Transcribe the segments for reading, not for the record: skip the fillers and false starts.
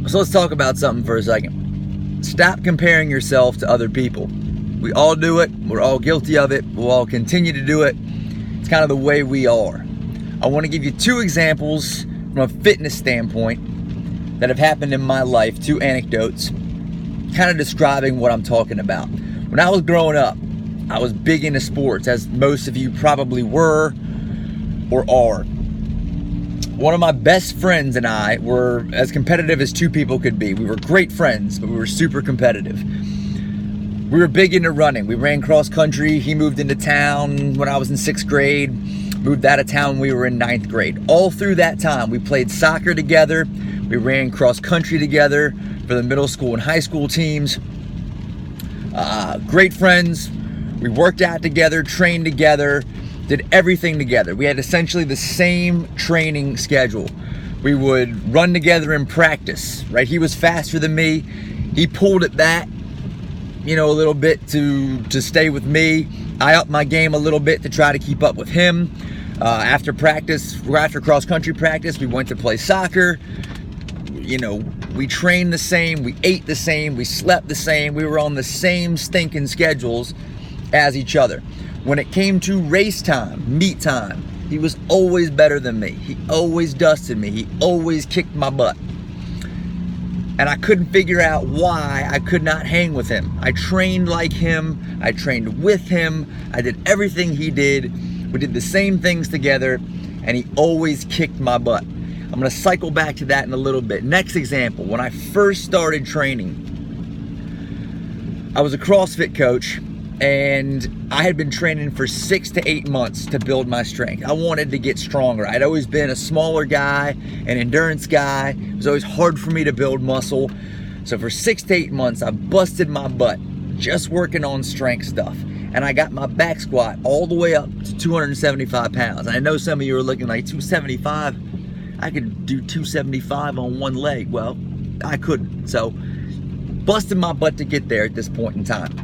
So let's talk about something for a second. Stop comparing yourself to other people. We all do it. We're all guilty of it. We'll all continue to do it. It's kind of the way we are. I want to give you 2 examples from a fitness standpoint that have happened in my life, 2 anecdotes, kind of describing what I'm talking about. When I was growing up, I was big into sports, as most of you probably were or are. One of my best friends and I were as competitive as 2 people could be. We were great friends, but we were super competitive. We were big into running. We ran cross country. He moved into town when I was in 6th grade. Moved out of town when we were in 9th grade. All through that time, we played soccer together. We ran cross country together for the middle school and high school teams. Great friends. We worked out together, trained together, did everything together. We had essentially the same training schedule. We would run together in practice, right? He was faster than me. He pulled it back, a little bit to stay with me. I upped my game a little bit to try to keep up with him. After cross country practice, we went to play soccer. We trained the same, we ate the same, we slept the same. We were on the same stinking schedules as each other. When it came to race time, meet time, he was always better than me. He always dusted me. He always kicked my butt. And I couldn't figure out why I could not hang with him. I trained like him. I trained with him. I did everything he did. We did the same things together, and he always kicked my butt. I'm gonna cycle back to that in a little bit. Next example, when I first started training, I was a CrossFit coach, and I had been training for 6 to 8 months to build my strength. I wanted to get stronger. I'd always been a smaller guy, an endurance guy. It was always hard for me to build muscle. So for 6 to 8 months, I busted my butt just working on strength stuff. And I got my back squat all the way up to 275 pounds. I know some of you are looking like 275. I could do 275 on one leg. Well, I couldn't. So busted my butt to get there at this point in time.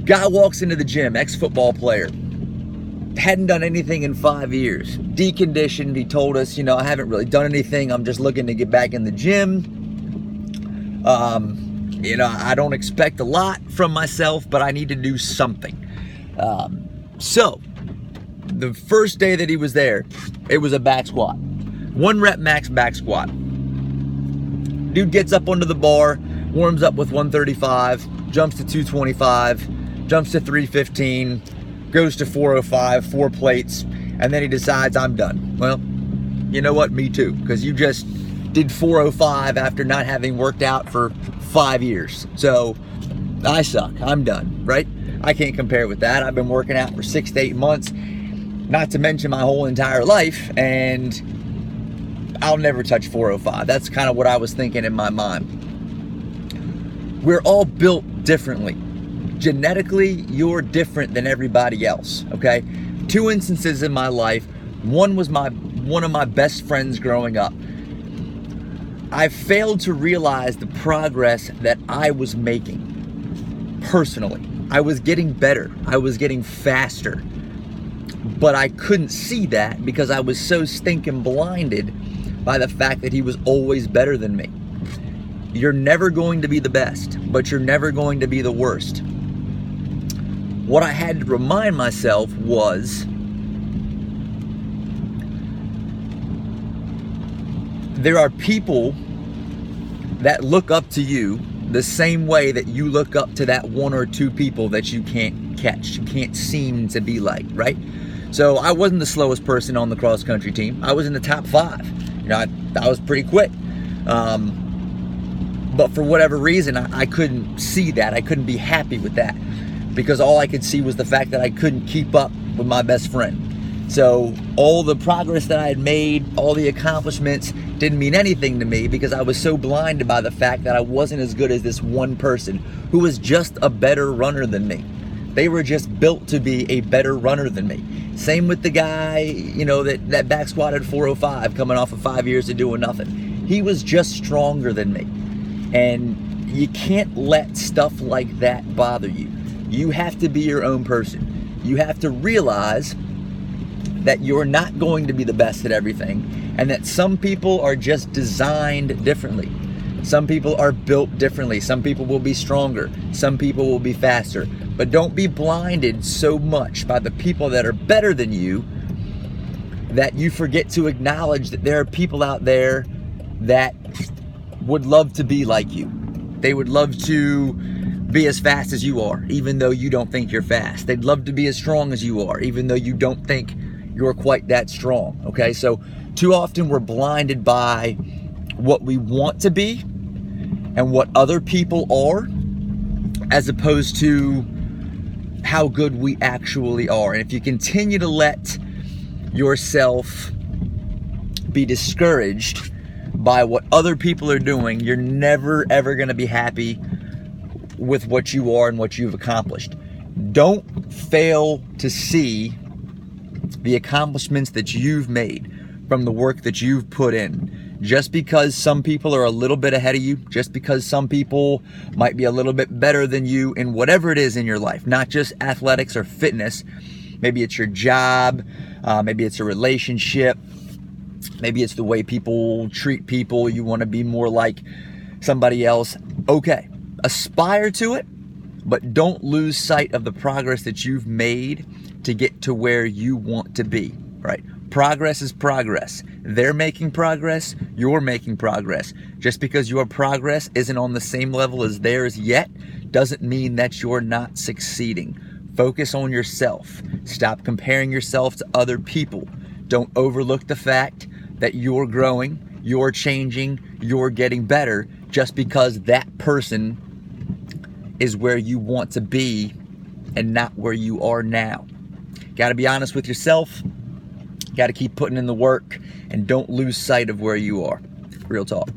Guy walks into the gym, ex-football player. Hadn't done anything in 5 years. Deconditioned. He told us, I haven't really done anything. I'm just looking to get back in the gym. I don't expect a lot from myself, but I need to do something. So, the first day that he was there, it was a back squat. 1 rep max back squat. Dude gets up onto the bar, warms up with 135, jumps to 225, jumps to 315, goes to 405, 4 plates, and then he decides, I'm done. Well, you know what? Me too, because you just did 405 after not having worked out for 5 years. So I suck. I'm done, right? I can't compare with that. I've been working out for 6 to 8 months, not to mention my whole entire life, and I'll never touch 405. That's kind of what I was thinking in my mind. We're all built differently. Genetically, you're different than everybody else, okay? 2 instances in my life. One was one of my best friends growing up. I failed to realize the progress that I was making personally. I was getting better. I was getting faster. But I couldn't see that because I was so stinking blinded by the fact that he was always better than me. You're never going to be the best, but you're never going to be the worst. What I had to remind myself was there are people that look up to you the same way that you look up to that 1 or 2 people that you can't catch, you can't seem to be like, right? So I wasn't the slowest person on the cross country team. I was in the top 5. I was pretty quick. But for whatever reason, I couldn't see that. I couldn't be happy with that because all I could see was the fact that I couldn't keep up with my best friend. So all the progress that I had made, all the accomplishments didn't mean anything to me because I was so blinded by the fact that I wasn't as good as this one person who was just a better runner than me. They were just built to be a better runner than me. Same with the guy, that back squatted 405 coming off of 5 years of doing nothing. He was just stronger than me. And you can't let stuff like that bother you. You have to be your own person. You have to realize that you're not going to be the best at everything, and that some people are just designed differently. Some people are built differently. Some people will be stronger. Some people will be faster. But don't be blinded so much by the people that are better than you that you forget to acknowledge that there are people out there that would love to be like you. They would love to be as fast as you are, even though you don't think you're fast. They'd love to be as strong as you are, even though you don't think you're quite that strong, okay? So too often we're blinded by what we want to be and what other people are, as opposed to how good we actually are. And if you continue to let yourself be discouraged by what other people are doing, you're never ever gonna be happy with what you are and what you've accomplished. Don't fail to see the accomplishments that you've made from the work that you've put in. Just because some people are a little bit ahead of you, just because some people might be a little bit better than you in whatever it is in your life, not just athletics or fitness. Maybe it's your job, maybe it's a relationship, maybe it's the way people treat people. You want to be more like somebody else. Okay, aspire to it, but don't lose sight of the progress that you've made to get to where you want to be, right? Progress is progress. They're making progress, you're making progress. Just because your progress isn't on the same level as theirs yet, doesn't mean that you're not succeeding. Focus on yourself. Stop comparing yourself to other people. Don't overlook the fact that you're growing, you're changing, you're getting better just because that person is where you want to be and not where you are now. Got to be honest with yourself. Got to keep putting in the work, and don't lose sight of where you are. Real talk.